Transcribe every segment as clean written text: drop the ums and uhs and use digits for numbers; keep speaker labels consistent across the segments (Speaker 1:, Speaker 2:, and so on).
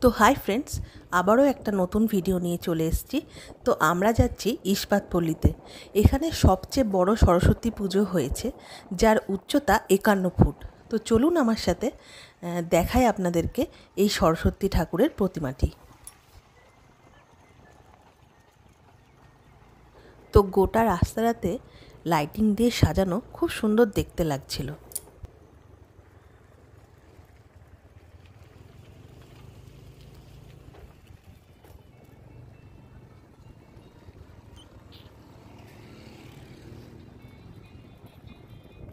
Speaker 1: তো hi friends, আবারও একটা নতুন ভিডিও নিয়ে চলে এসেছি। তো আমরা যাচ্ছি ইস্পাতপল্লীতে। এখানে সবচেয়ে বড় সরস্বতী পুজো হয়েছে, যার উচ্চতা 51 ফুট। তো চলুন আমার সাথে দেখাই আপনাদেরকে এই সরস্বতী ঠাকুরের প্রতিমাটি। তো গোটা রাস্তাটাতে লাইটিং দিয়ে সাজানো, খুব সুন্দর দেখতে লাগছিল।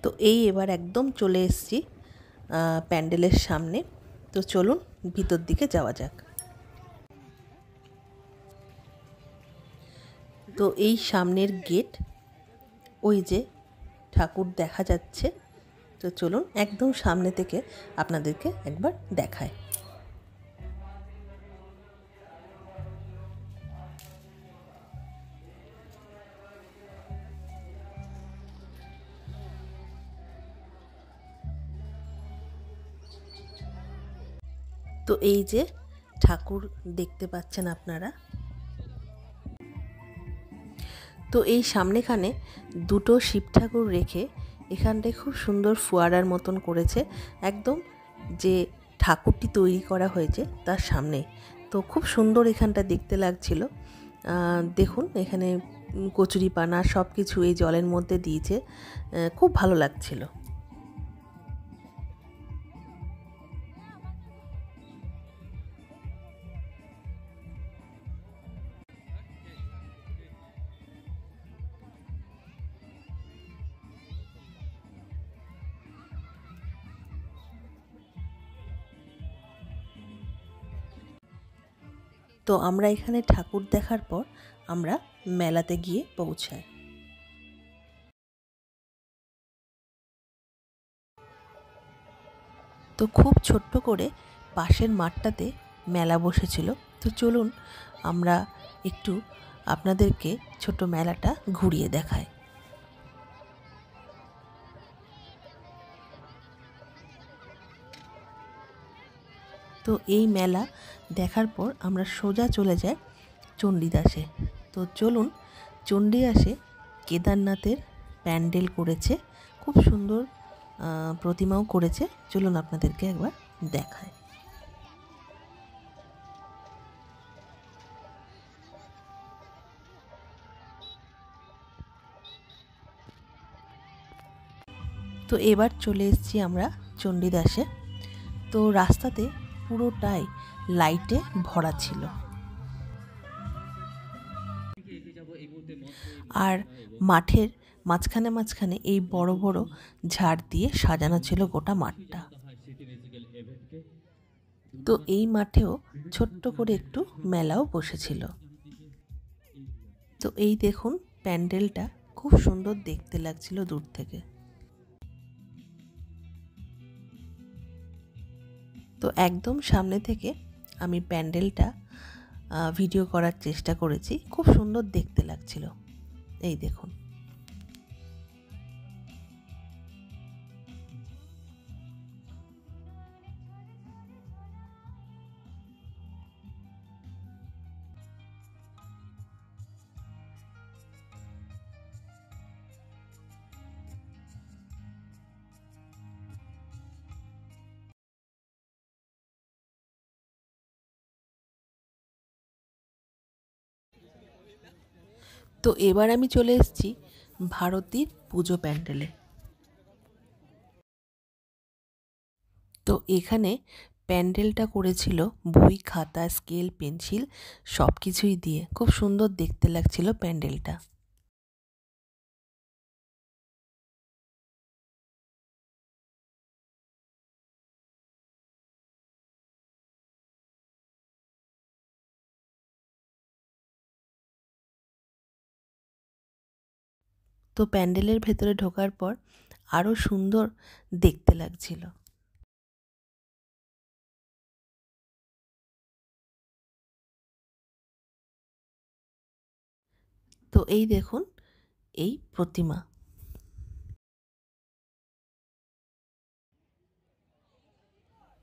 Speaker 1: তো এবার একদম চলে এসেছি প্যান্ডেলের সামনে। তো চলুন ভিতর দিকে যাওয়া যাক। তো এই সামনের গেট, ওই যে ঠাকুর দেখা যাচ্ছে। তো চলুন একদম সামনে থেকে আপনাদেরকে একবার দেখায়। তো এই যে ঠাকুর দেখতে পাচ্ছেন আপনারা। তো এই সামনেখানে দুটো শিব ঠাকুর রেখে এখানটায় খুব সুন্দর ফোয়ারার মতন করেছে, একদম যে ঠাকুরটি তৈরি করা হয়েছে তার সামনে। তো খুব সুন্দর এখানটা দেখতে লাগছিল। দেখুন এখানে কচুরিপানা সব কিছু এই জলের মধ্যে দিয়েছে, খুব ভালো লাগছিল। তো আমরা এখানে ঠাকুর দেখার পর আমরা মেলাতে গিয়ে পৌঁছাই। তো খুব ছোট্ট করে পাশের মাঠটাতে মেলা বসেছিল। তো চলুন আমরা একটু আপনাদেরকে ছোট মেলাটা ঘুরিয়ে দেখাই। তো এই মেলা দেখার পর আমরা সোজা চলে যাই চণ্ডীদাসে। তো চলুন, চণ্ডীদাসে কেদারনাথের প্যান্ডেল করেছে, খুব সুন্দর প্রতিমাও করেছে। চলুন আপনাদেরকে একবার দেখায়। তো এবার চলে এসেছি আমরা চণ্ডীদাসে। তো রাস্তাতে পুরোটাই লাইটে ভরা ছিল, আর মাঠের মাঝখানে মাঝখানে এই বড় বড় ঝাড় দিয়ে সাজানো ছিল গোটা মাঠটা। তো এই মাঠেও ছোট্ট করে একটু মেলাও বসেছিল। তো এই দেখুন প্যান্ডেলটা খুব সুন্দর দেখতে লাগছিল দূর থেকে। তো একদম সামনে থেকে আমি প্যান্ডেলটা ভিডিও করার চেষ্টা করেছি, খুব সুন্দর দেখতে লাগছিল। এই দেখুন। তো এবার আমি চলে এসেছি ভারতীর পুজো প্যান্ডেলে। তো এখানে প্যান্ডেলটা করেছিল বই, খাতা, স্কেল, পেন্সিল সব কিছুই দিয়ে, খুব সুন্দর দেখতে লাগছিল প্যান্ডেলটা। তো প্যান্ডেলের ভেতরে ঢোকার পর আরও সুন্দর দেখতে লাগছিল। তো এই দেখুন এই প্রতিমা।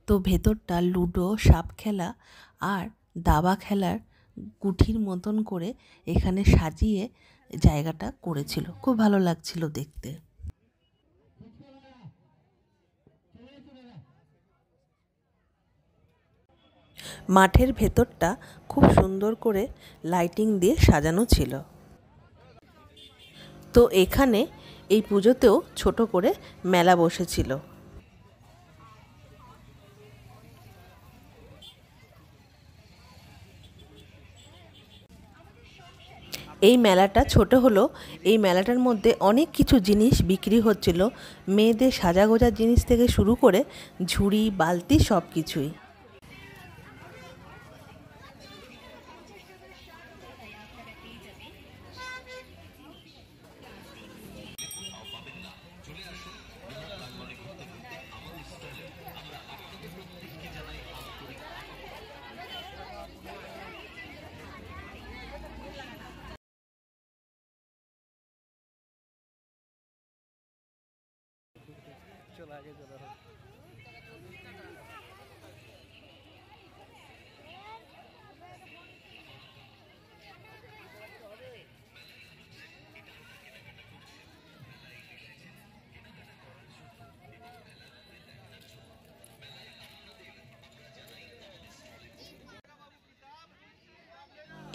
Speaker 1: তো ভেতরটা লুডো, সাপ খেলা আর দাবা খেলার গুঠির মতন করে এখানে সাজিয়ে জায়গাটা করেছিল। খুব ভালো লাগছিল দেখতে। মাঠের ভেতরটা খুব সুন্দর করে লাইটিং দিয়ে সাজানো ছিল। তো এখানে এই পুজোতেও ছোট করে মেলা বসেছিল। এই মেলাটা ছোট হলো, এই মেলাটার মধ্যে অনেক কিছু জিনিস বিক্রি হচ্ছিল, মেয়েদের সাজাগোজার জিনিস থেকে শুরু করে ঝুড়ি, বালতি সব কিছুই।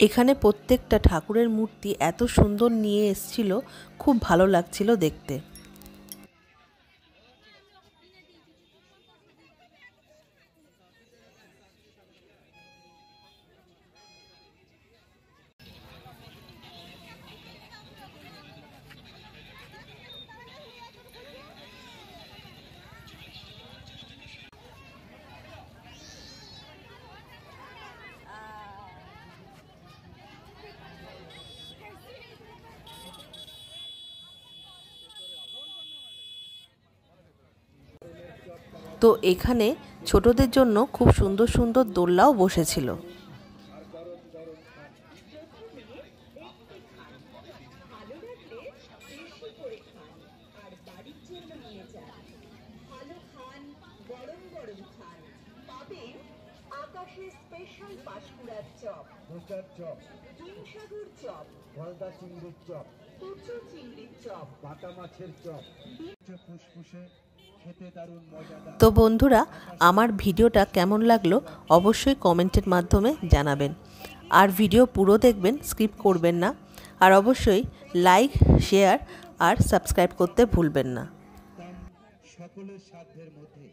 Speaker 1: এখানে প্রত্যেকটা ঠাকুরের মূর্তি এত সুন্দর নিয়ে এসেছিল, খুব ভালো লাগছিল দেখতে। তো এখানে ছোটদের জন্য খুব সুন্দর সুন্দর দোলনাও বসেছিল। তো বন্ধুরা, আমার ভিডিওটা কেমন লাগলো অবশ্যই কমেন্টের মাধ্যমে জানাবেন। আর ভিডিও পুরো দেখবেন, স্কিপ করবেন না। আর অবশ্যই লাইক, শেয়ার আর সাবস্ক্রাইব করতে ভুলবেন না।
Speaker 2: সকলের সাধ্যের মধ্যে